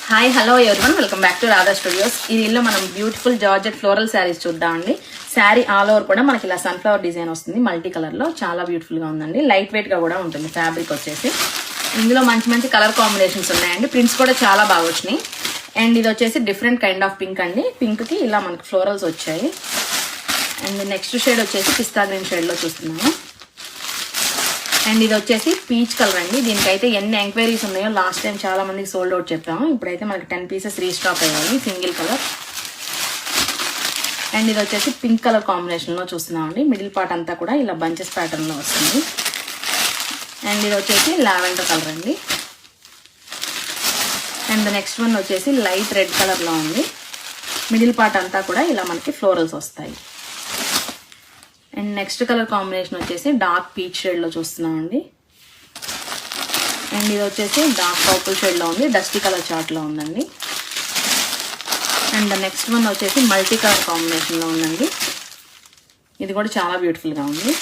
Hi hello everyone welcome back to Radha studios. ఈ రీల్లో మనం beautiful georgette floral saris చూద్దామండి. Sari all over కూడా మనకి ఇలా సన్ఫ్లవర్ డిజైన్ వస్తుంది, మల్టీ కలర్ లో చాలా బ్యూటిఫుల్ గా ఉందండి. లైట్ వెయిట్ గా కూడా ఉంటుంది ఫ్యాబ్రిక్ వచ్చేసి. ఇందులో మంచి మంచి కలర్ కాంబినేషన్స్ ఉన్నాయండి, ప్రింట్స్ కూడా చాలా బాగా వచ్చినాయి. అండ్ ఇది వచ్చేసి డిఫరెంట్ కైండ్ ఆఫ్ పింక్ అండి. పింక్ కి ఇలా మనకి ఫ్లోరల్స్ వచ్చాయి. అండ్ నెక్స్ట్ షేడ్ వచ్చేసి పిస్తా గ్రీన్ షేడ్ లో చూస్తున్నాము. అండ్ ఇది వచ్చేసి పీచ్ కలర్ అండి. దీనికైతే ఎన్ని ఎంక్వైరీస్ ఉన్నాయో, లాస్ట్ టైం చాలా మందికి సోల్డ్ అవుట్ చెప్పాము. ఇప్పుడైతే మనకి 10 పీసెస్ రీస్టాక్ అయ్యాయి, సింగిల్ కలర్. అండ్ ఇది వచ్చేసి పింక్ కలర్ కాంబినేషన్ లో చూస్తున్నామండి. మిడిల్ పార్ట్ అంతా కూడా ఇలా బంచెస్ ప్యాటర్న్ లో వస్తుంది. అండ్ ఇది వచ్చేసి లావెండర్ కలర్ అండి. అండ్ నెక్స్ట్ వన్ వచ్చేసి లైట్ రెడ్ కలర్ లో ఉంది. మిడిల్ పార్ట్ అంతా కూడా ఇలా మనకి ఫ్లోరల్స్ వస్తాయి. అండ్ నెక్స్ట్ కలర్ కాంబినేషన్ వచ్చేసి డార్క్ పీచ్ షేడ్ లో చూస్తున్నామండి. అండ్ ఇది వచ్చేసి డార్క్ పర్పుల్ షేడ్ లో ఉంది, డస్టీ కలర్ చార్ట్ లో ఉందండి. అండ్ నెక్స్ట్ వన్ వచ్చేసి మల్టీ కలర్ కాంబినేషన్ లో ఉందండి. ఇది కూడా చాలా బ్యూటిఫుల్ గా ఉంది.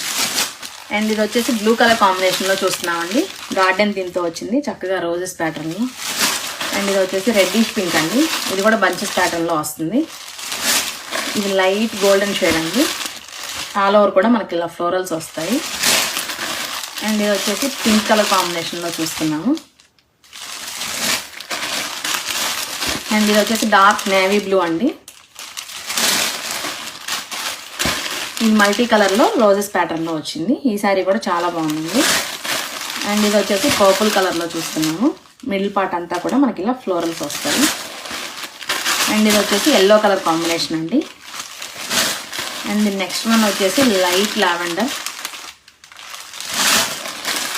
అండ్ ఇది వచ్చేసి బ్లూ కలర్ కాంబినేషన్ లో చూస్తున్నామండి. గార్డెన్ దీంతో వచ్చింది చక్కగా రోజెస్ ప్యాటర్న్ లో. అండ్ ఇది వచ్చేసి రెడ్డిష్ పింక్ అండి. ఇది కూడా బంచెస్ ప్యాటర్న్ లో వస్తుంది. ఇది లైట్ గోల్డెన్ షేడ్ అండి. ఆల్ ఓవర్ కూడా మనకి ఇలా ఫ్లోరల్స్ వస్తాయి. అండ్ ఇది వచ్చేసి పింక్ కలర్ కాంబినేషన్ లో చూస్తున్నాము. అండ్ ఇది వచ్చేసి డార్క్ నేవీ బ్లూ అండి. ఇది మల్టీ కలర్ లో రోజెస్ ప్యాటర్న్ లో వచ్చింది. ఈ సారీ కూడా చాలా బాగుంది. అండ్ ఇది వచ్చేసి పర్పుల్ కలర్ లో చూస్తున్నాము. మిడిల్ పార్ట్ అంతా కూడా మనకి ఇలా ఫ్లోరల్స్ వస్తాయి. అండ్ ఇది వచ్చేసి ఎల్లో కలర్ కాంబినేషన్ అండి. అండ్ నెక్స్ట్ వన్ వచ్చేసి లైట్ లావెండర్.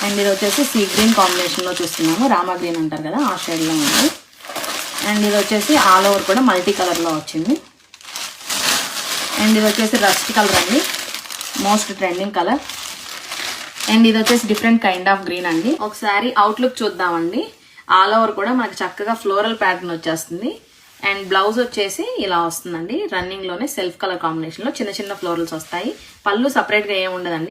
అండ్ ఇది వచ్చేసి సీ గ్రీన్ కాంబినేషన్ లో చూస్తున్నాము. రామా గ్రీన్ అంటారు కదా, ఆ షేడ్ లో ఉంది. అండ్ ఇది వచ్చేసి ఆల్ ఓవర్ కూడా మల్టీ కలర్ లో వచ్చింది. అండ్ ఇది వచ్చేసి రస్ట్ కలర్ అండి, మోస్ట్ ట్రెండింగ్ కలర్. అండ్ ఇది వచ్చేసి డిఫరెంట్ కైండ్ ఆఫ్ గ్రీన్ అండి. ఒకసారి అవుట్లుక్ చూద్దామండి. ఆల్ ఓవర్ కూడా మనకి చక్కగా ఫ్లోరల్ ప్యాటర్న్ వచ్చేస్తుంది. అండ్ బ్లౌజ్ వచ్చేసి ఇలా వస్తుందండి. రన్నింగ్ లోనే సెల్ఫ్ కలర్ కాంబినేషన్ లో చిన్న చిన్న ఫ్లోరల్స్ వస్తాయి. పళ్ళు సపరేట్ గా ఏమి ఉండదండి.